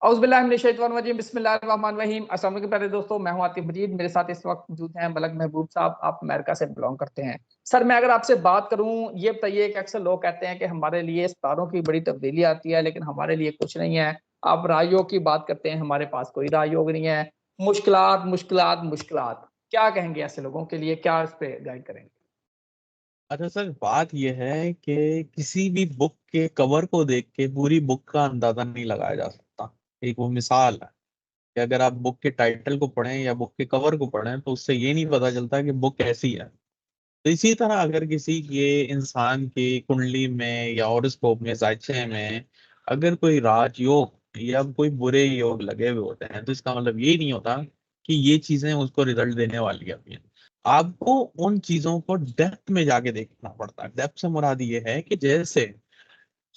औज़ुबिल्लाहि बिस्मिल्लाहिर्रहमानिर्रहीम। अस्सलाम वालेकुम प्यारे दोस्तों, मैं हूं आतिफ मजीद। मेरे साथ इस वक्त मौजूद हैं मलक महबूब साहब। आप अमेरिका से बिलोंग करते हैं। सर, मैं अगर आपसे बात करूं, ये बताइए कि अक्सर लोग कहते हैं कि हमारे लिए सितारों की बड़ी तब्दीली आती है, लेकिन हमारे लिए कुछ नहीं है। आप राहयोग की बात करते हैं, हमारे पास कोई राहयोग नहीं है। मुश्किलात मुश्किलात मुश्किलात, क्या कहेंगे ऐसे लोगों के लिए? क्या इस पे गाइड करेंगे? अच्छा सर, बात यह है कि किसी भी बुक के कवर को देख के पूरी बुक का अंदाजा नहीं लगाया जा सकता। एक वो मिसाल है कि अगर आप बुक के टाइटल को पढ़ें या बुक के कवर को पढ़ें तो उससे ये नहीं पता चलता कि बुक कैसी है। तो इसी तरह अगर किसी के इंसान की कुंडली में या हॉरोस्कोप में, साइचे में अगर कोई राजयोग या कोई बुरे योग लगे हुए होते हैं तो इसका मतलब ये नहीं होता कि ये चीजें उसको रिजल्ट देने वाली है। आपको उन चीजों को डेप्थ में जाके देखना पड़ता है। डेप्थ से मुराद ये है कि जैसे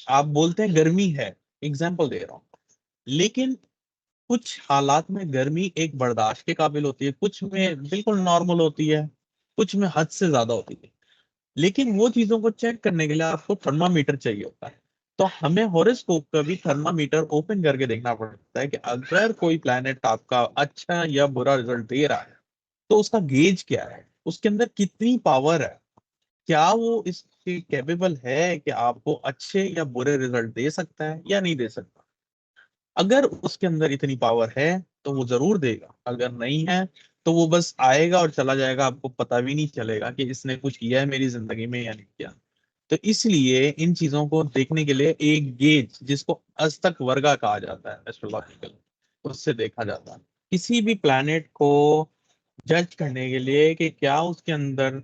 आप बोलते हैं गर्मी है, एग्जाम्पल दे रहा हूँ, लेकिन कुछ हालात में गर्मी एक बर्दाश्त के काबिल होती है, कुछ में बिल्कुल नॉर्मल होती है, कुछ में हद से ज्यादा होती है। लेकिन वो चीजों को चेक करने के लिए आपको थर्मामीटर चाहिए होता है। तो हमें हॉरोस्कोप का भी थर्मामीटर ओपन करके देखना पड़ता है कि अगर कोई प्लैनेट आपका अच्छा या बुरा रिजल्ट दे रहा है तो उसका गेज क्या है, उसके अंदर कितनी पावर है, क्या वो इसके कैपेबल है कि आपको अच्छे या बुरे रिजल्ट दे सकता है या नहीं दे सकता। अगर उसके अंदर इतनी पावर है तो वो जरूर देगा, अगर नहीं है तो वो बस आएगा और चला जाएगा, आपको पता भी नहीं चलेगा कि इसने कुछ किया है मेरी जिंदगी में या नहीं किया। तो इसलिए इन चीजों को देखने के लिए एक गेज, जिसको अस्तक वर्गा कहा जाता है एस्ट्रोलॉजिकल, उससे देखा जाता है किसी भी प्लैनेट को जज करने के लिए कि क्या उसके अंदर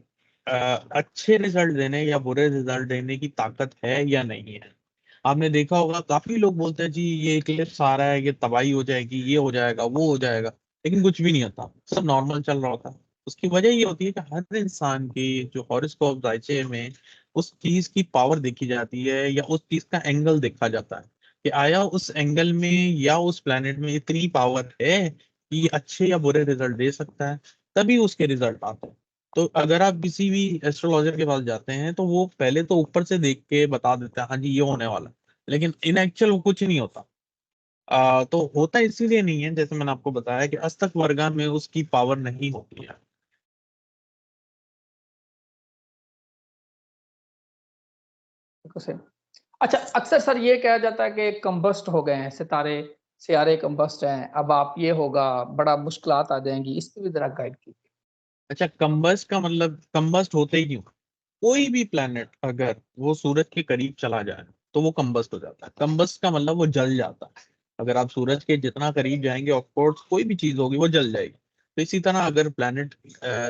अ, अच्छे रिजल्ट देने या बुरे रिजल्ट देने की ताकत है या नहीं है। आपने देखा होगा काफी लोग बोलते हैं जी ये इक्लिप्स आ रहा है, ये तबाही हो जाएगी, ये हो जाएगा, वो हो जाएगा, लेकिन कुछ भी नहीं होता, सब नॉर्मल चल रहा होता है। उसकी वजह ये होती है कि हर इंसान की जो हॉरोस्कोप जायचे में उस चीज की पावर देखी जाती है या उस चीज का एंगल देखा जाता है कि आया उस एंगल में या उस प्लेनेट में इतनी पावर है कि ये अच्छे या बुरे रिजल्ट दे सकता है, तभी उसके रिजल्ट आते हैं। तो अगर आप किसी भी एस्ट्रोलॉजर के पास जाते हैं तो वो पहले तो ऊपर से देख के बता देता है हाँ जी ये होने वाला है, लेकिन इन एक्चुअल वो कुछ नहीं होता। तो होता इसीलिए नहीं है, जैसे मैंने आपको बताया कि अस्तक वर्गा में उसकी पावर नहीं होती है। बिल्कुल सही। अच्छा, अक्सर सर ये कहा जाता है कि कंबस्ट हो गए हैं सितारे, सियारे कंबस्ट हैं, अब आप ये होगा, बड़ा मुश्किलात आ जाएंगी, इस पे भी जरा गाइड कीजिए। अच्छा, कम्बस्ट का मतलब कम्बस्ट होते ही क्यों? कोई भी प्लेनेट अगर वो सूरज के करीब चला जाए तो वो कम्बस्ट हो जाता है। कम्बस्ट का मतलब वो जल जाता है। अगर आप सूरज के जितना करीब जाएंगे ऑफकोर्स कोई भी चीज होगी वो जल जाएगी। तो इसी तरह अगर प्लेनेट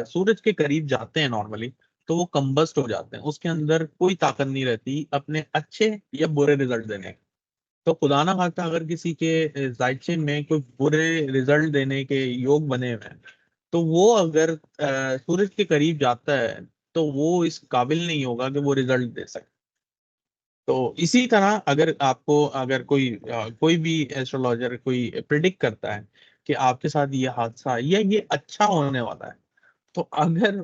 सूरज के करीब जाते हैं नॉर्मली तो वो कम्बस्ट हो जाते हैं, उसके अंदर कोई ताकत नहीं रहती अपने अच्छे या बुरे रिजल्ट देने की। तो खुदा ना खास्ता अगर किसी के जायचे में कोई बुरे रिजल्ट देने के योग बने हुए हैं तो वो अगर सूरज के करीब जाता है तो वो इस काबिल नहीं होगा कि वो रिजल्ट दे सके। तो इसी तरह अगर आपको अगर कोई भी एस्ट्रोलॉजर कोई प्रिडिक्ट करता है कि आपके साथ ये हादसा या ये अच्छा होने वाला है, तो अगर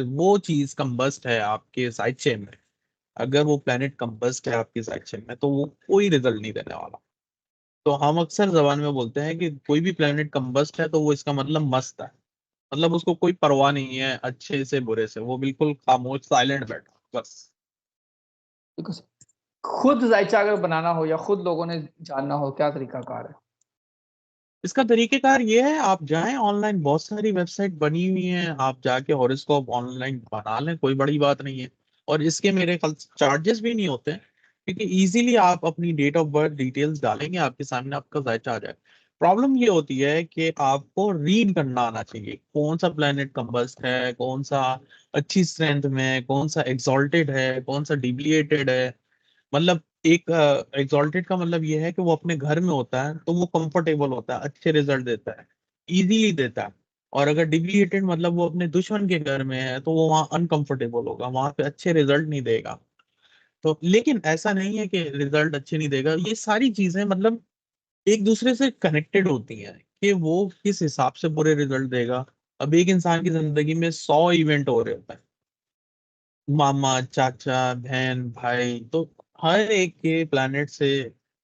वो चीज कंबस्ट है आपके साइड में, अगर वो प्लेनेट कंबस्ट है आपके साइड में तो वो कोई रिजल्ट नहीं देने वाला। तो हम अक्सर जबान में बोलते हैं कि कोई भी प्लेनेट कंबस्ट है तो वो इसका मतलब मस्त है, मतलब उसको कोई परवाह नहीं है अच्छे से बुरे से, वो बिल्कुल खामोश साइलेंट बैठा बस। बिल्कुल सही। खुद जायचा अगर बनाना हो या खुद लोगों ने जानना हो, क्या तरीका कार है? इसका तरीकेकार ये है, आप जाएं ऑनलाइन, बहुत सारी वेबसाइट बनी हुई हैं, आप जाके हॉरोस्कोप ऑनलाइन बना लें, कोई बड़ी बात नहीं है। और इसके मेरे ख्याल चार्जेस भी नहीं होते हैं, क्योंकि इजीली आप अपनी डेट ऑफ बर्थ डिटेल्स डालेंगे आपके सामने आपका जायचा आ जाए। प्रॉब्लम ये होती है कि आपको रीड करना आना चाहिए कौन सा प्लेनेट कंबस्ट है, कौन सा अच्छी स्ट्रेंथ में है, कौन सा एक्सॉल्टेड है, कौन सा डिप्लीटेड है। मतलब एक एग्जॉल्टेड का मतलब ये है कि वो अपने घर में होता है तो वो कंफर्टेबल होता है, अच्छे रिजल्ट देता है, इजीली देता है। और अगर डिप्लीटेड मतलब वो अपने दुश्मन के घर में है तो वो वहाँ अनकंफर्टेबल होगा, वहां पे अच्छे रिजल्ट नहीं देगा। तो लेकिन ऐसा नहीं है कि रिजल्ट अच्छे नहीं देगा, ये सारी चीजें मतलब एक दूसरे से कनेक्टेड होती हैं कि वो किस हिसाब से बुरे रिजल्ट देगा। अब एक इंसान की जिंदगी में 100 इवेंट हो रहे होते हैं, मामा, चाचा, बहन, भाई, तो हर एक के प्लानट से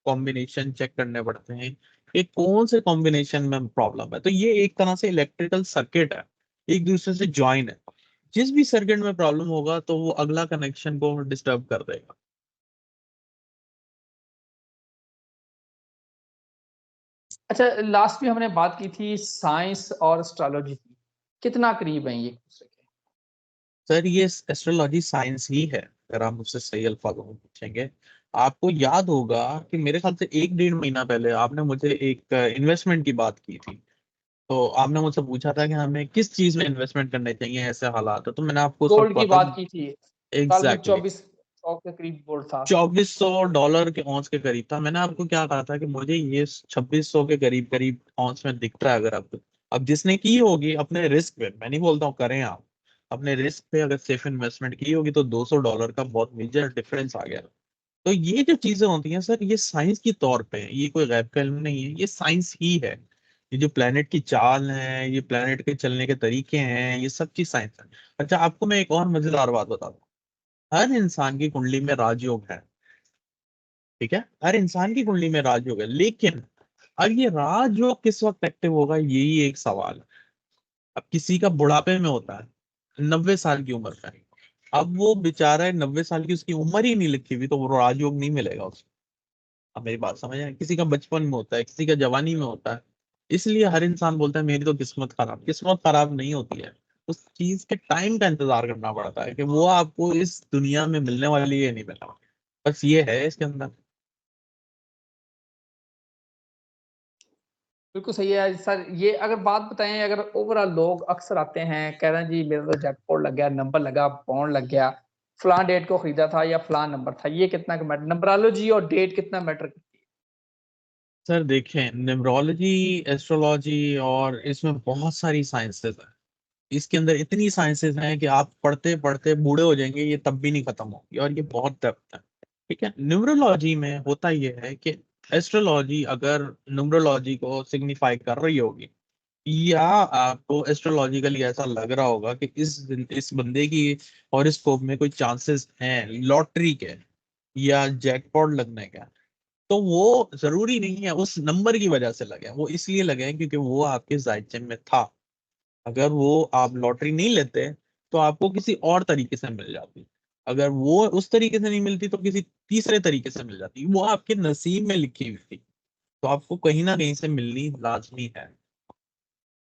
कॉम्बिनेशन चेक करने पड़ते हैं कि कौन से कॉम्बिनेशन में प्रॉब्लम है। तो ये एक तरह से इलेक्ट्रिकल सर्किट है, एक दूसरे से ज्वाइन है। जिस भी सर्किट में प्रॉब्लम होगा तो वो अगला कनेक्शन को डिस्टर्ब कर देगा। अच्छा, लास्ट में हमने बात की थी साइंस और एस्ट्रोलॉजी की, कितना करीब है ये एक दूसरे के? सर ये एस्ट्रोलॉजी साइंस ही है, अगर आप मुझसे सही अल्फाजों में पूछेंगे। आपको याद होगा कि मेरे ख्याल से 1-1.5 महीना पहले आपने मुझे एक इन्वेस्टमेंट की बात की थी। तो आपने मुझसे पूछा था कि हमें किस चीज में इन्वेस्टमेंट करने चाहिए ऐसे हालात है, तो मैंने आपको उसका गोल्ड की पता बात की थी, तकरीबन एग्जैक्टली 2400 के करीब गोल्ड था। $2400 के औंस के करीब था। मैंने आपको क्या कहा था कि मुझे ये 2600 के करीब करीब औंस में दिख रहा है। अगर आपको, अब जिसने की होगी अपने रिस्क पे, मैं नहीं बोलता हूँ करें आप, अपने रिस्क पे अगर सेफ इन्वेस्टमेंट की होगी तो $200 का बहुत मेजर डिफरेंस आ गया। तो ये जो चीजें होती हैं सर, ये साइंस की तौर पे है, ये कोई गैब का इल्म नहीं है, ये साइंस ही है। ये जो प्लेनेट की चाल है, ये प्लेनेट के चलने के तरीके हैं, ये सब चीज साइंस है। अच्छा, आपको मैं एक और मजेदार बात बता दूं। हर इंसान की कुंडली में राजयोग है, ठीक है, हर इंसान की कुंडली में राजयोग है, लेकिन अब ये राजयोग किस वक्त एक्टिव होगा, यही एक सवाल है। अब किसी का बुढ़ापे में होता है, 90 साल की उम्र का, अब वो बेचारा है 90 साल की, उसकी उम्र ही नहीं लिखी हुई, तो वो राजयोग नहीं मिलेगा उसको। अब मेरी बात समझ आए, किसी का बचपन में होता है, किसी का जवानी में होता है। इसलिए हर इंसान बोलता है मेरी तो किस्मत खराब, किस्मत खराब नहीं होती है। उस चीज के टाइम का इंतजार करना पड़ता है कि वो आपको इस दुनिया में मिलने वाली है नहीं मिलने वाली, बस ये है इसके अंदर। बिल्कुल सही है सर। ये अगर बात बताएं, अगर ओवरऑल लोग अक्सर आते हैं कह रहे हैं जी मेरा तो जैकपॉट लग गया, नंबर लगा, बॉन्ड लग गया, फलान डेट को खरीदा था या फलान नंबर था, ये कितना मैटर, नंबरोलॉजी और डेट कितना मैटर करती है? सर देखें, न्यूमरोलॉजी, एस्ट्रोलॉजी और इसमें बहुत सारी साइंसेस है। इसके अंदर इतनी साइंसेस हैं कि आप पढ़ते पढ़ते बूढ़े हो जाएंगे, ये तब भी नहीं खत्म होगी, और ये बहुत डेप्थ है। ठीक है, न्यूमरोलॉजी में होता ये है कि एस्ट्रोलॉजी अगर न्यूमरोलॉजी को सिग्निफाई कर रही होगी, या आपको एस्ट्रोलॉजिकली ऐसा लग रहा होगा कि इस बंदे की हॉरोस्कोप में कोई चांसेस हैं लॉटरी के या जैकपॉट लगने का, तो वो जरूरी नहीं है उस नंबर की वजह से लगे, वो इसलिए लगे हैं क्योंकि वो आपके जायचे में था। अगर वो आप लॉटरी नहीं लेते तो आपको किसी और तरीके से मिल जाती, अगर वो उस तरीके से नहीं मिलती तो किसी तीसरे तरीके से मिल जाती, वो आपके नसीब में लिखी हुई थी, तो आपको कहीं ना कहीं से मिलनी लाजमी है।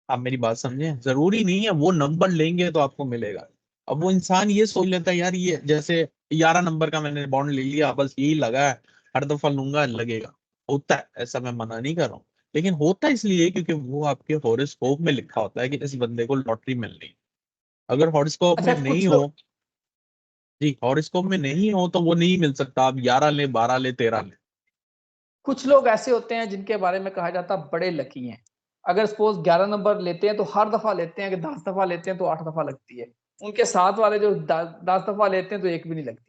आप मेरी बात समझे, जरूरी नहीं है वो नंबर लेंगे तो आपको मिलेगा। अब वो इंसान ये सोच लेता है यार, ये जैसे 11 नंबर का मैंने बॉन्ड ले लिया, बस यही लगा है, हर दफा लूंगा लगेगा। होता है ऐसा, मैं मना नहीं कर रहा हूँ, लेकिन होता इसलिए क्योंकि वो आपके हॉरोस्कोप में लिखा होता है कि इस बंदे को लॉटरी मिलनी है। अगर हॉरोस्कोप अच्छा, में नहीं हो, जी हॉरोस्कोप में नहीं हो तो वो नहीं मिल सकता, आप 11 ले, 12 ले, 13 ले। कुछ लोग ऐसे होते हैं जिनके बारे में कहा जाता है बड़े लकी हैं, अगर सपोज 11 नंबर लेते हैं तो हर दफा लेते हैं, कि 10 दफा लेते हैं तो 8 दफा लगती है, उनके साथ वाले जो 10 दफा लेते हैं तो एक भी नहीं लगती।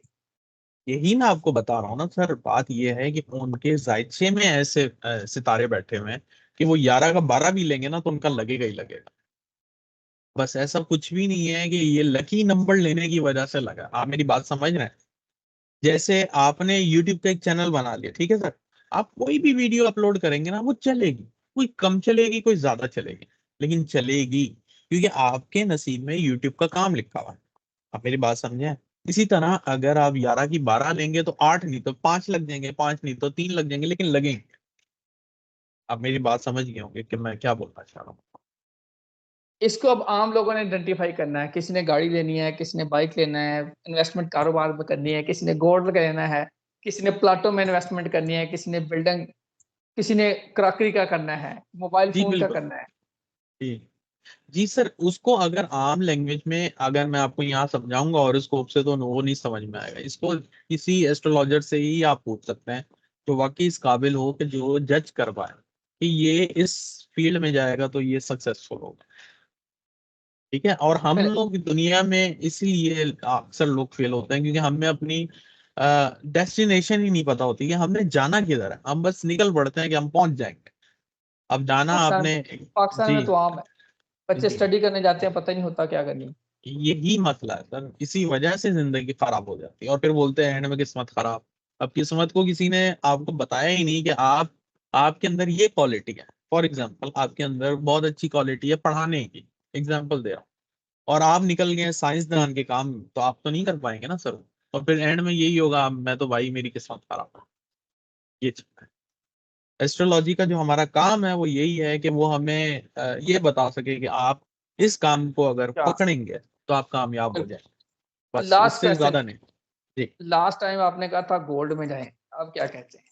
यही मैं आपको बता रहा हूँ ना सर, बात यह है कि उनके जायचे में ऐसे सितारे बैठे हुए हैं कि वो 11 का 12 भी लेंगे ना तो उनका लगेगा ही लगेगा। बस ऐसा कुछ भी नहीं है कि ये लकी नंबर लेने की वजह से लगा, आप मेरी बात समझ रहे हैं। जैसे आपने यूट्यूब का एक चैनल बना लिया, ठीक है सर, आप कोई भी वीडियो अपलोड करेंगे ना वो चलेगी, कोई कम चलेगी कोई ज्यादा चलेगी, लेकिन चलेगी, क्योंकि आपके नसीब में यूट्यूब का काम लिखा हुआ है। आप मेरी बात समझे। इसी तरह अगर आप 11 की 12 लेंगे तो 8 नहीं तो 5 लग जाएंगे, 5 नहीं तो 3 लग जाएंगे, लेकिन लगेंगे। आप मेरी बात समझ गए होंगे कि मैं क्या बोलना चाह रहा हूँ। इसको अब आम लोगों ने आइडेंटिफाई करना है, किसी ने गाड़ी लेनी है, किसी ने बाइक लेना है, इन्वेस्टमेंट कारोबार में करनी है, किसी ने गोल्ड का लेना है, किसी ने प्लाटो में इन्वेस्टमेंट करनी है, किसी ने बिल्डिंग, किसी ने क्रॉकरी का करना है, मोबाइल जी फोन का बिल्कुल। करना है। जी जी सर, उसको अगर आम लैंग्वेज में अगर मैं आपको यहाँ समझाऊंगा और स्कोप से तो वो नहीं समझ में आएगा, इसको किसी एस्ट्रोलॉजर से ही आप पूछ सकते हैं जो वाकई इस काबिल हो कि जो जज कर पाए कि ये इस फील्ड में जाएगा तो ये सक्सेसफुल होगा। ठीक है, और हम लोग दुनिया में इसलिए अक्सर लोग फेल होते हैं क्योंकि हमें अपनी डेस्टिनेशन ही नहीं पता होती कि हमने जाना किधर है, हम बस निकल पड़ते हैं कि हम पहुंच जाएंगे। अब जाना पाकिस्तान आपने, पाकिस्तान जी में तो आम है, बच्चे जी, स्टडी करने जाते हैं, पता ही नहीं होता क्या करनी। यही मसला है सर, इसी वजह से जिंदगी खराब हो जाती है और फिर बोलते हैं एंड में किस्मत खराब। अब किस्मत को किसी ने आपको बताया ही नहीं कि आपके अंदर ये क्वालिटी है। फॉर एग्जाम्पल आपके अंदर बहुत अच्छी क्वालिटी है पढ़ाने की, एग्जाम्पल दे रहा हूँ, और आप निकल गए साइंसदान के काम में, तो आप तो नहीं कर पाएंगे ना सर। और फिर एंड में यही होगा, मैं तो भाई मेरी किस्मत खराब है। ये चीज़ है। एस्ट्रोलॉजी का जो हमारा काम है वो यही है कि वो हमें ये बता सके कि आप इस काम को अगर क्या पकड़ेंगे तो आप कामयाब हो जाएंगे, बस लास्ट इससे क्वेश्चन, ज्यादा नहीं। जी। लास्ट टाइम आपने कहा था गोल्ड में जाएं, अब क्या कहते हैं?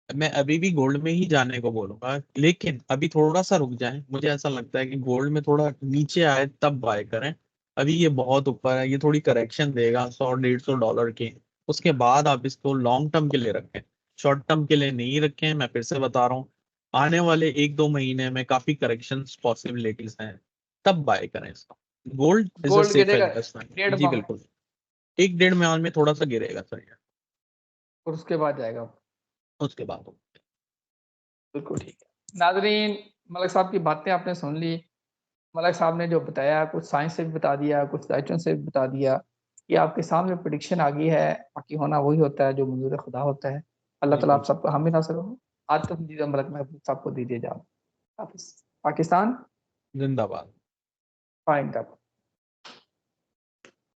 मैं अभी भी गोल्ड में ही जाने को बोलूंगा, लेकिन अभी थोड़ा सा रुक जाएं। मुझे ऐसा लगता है कि गोल्ड में थोड़ा नीचे आए तब बाय करें। अभी ये बहुत ऊपर है, ये थोड़ी करेक्शन देगा 100-150 डॉलर की। उसके बाद आप इसको लॉन्ग टर्म के लिए रखें, शॉर्ट टर्म के लिए नहीं रखें। मैं फिर से बता रहा हूँ, आने वाले 1-2 महीने में काफी करेक्शन पॉसिबिलिटीज हैं, तब बाय करें इसको। Gold is a gold safe गिरेगा इन्वेस्टमेंट। डेढ़ जी माह में बिल्कुल। 1-1.5 माह में थोड़ा सा गिरेगा सर ये, और उसके बाद जाएगा? उसके बाद बिल्कुल ठीक है। नाजरीन, मलिक साहब की बातें आपने सुन ली। मलिक साहब ने जो बताया, कुछ साइंस से भी बता दिया, कुछ डाइटन से भी बता दिया। ये आपके सामने प्रिडिक्शन आ गई है, बाकी होना वही होता है जो मंजूर खुदा होता है। अल्लाह ताला बिल्कुल। आप सबको हामी नासिर हो। आज तो मलिक महबूब साहब को दीजिए जाओ। हाफिज। पाकिस्तान जिंदाबाद। पाइंदा।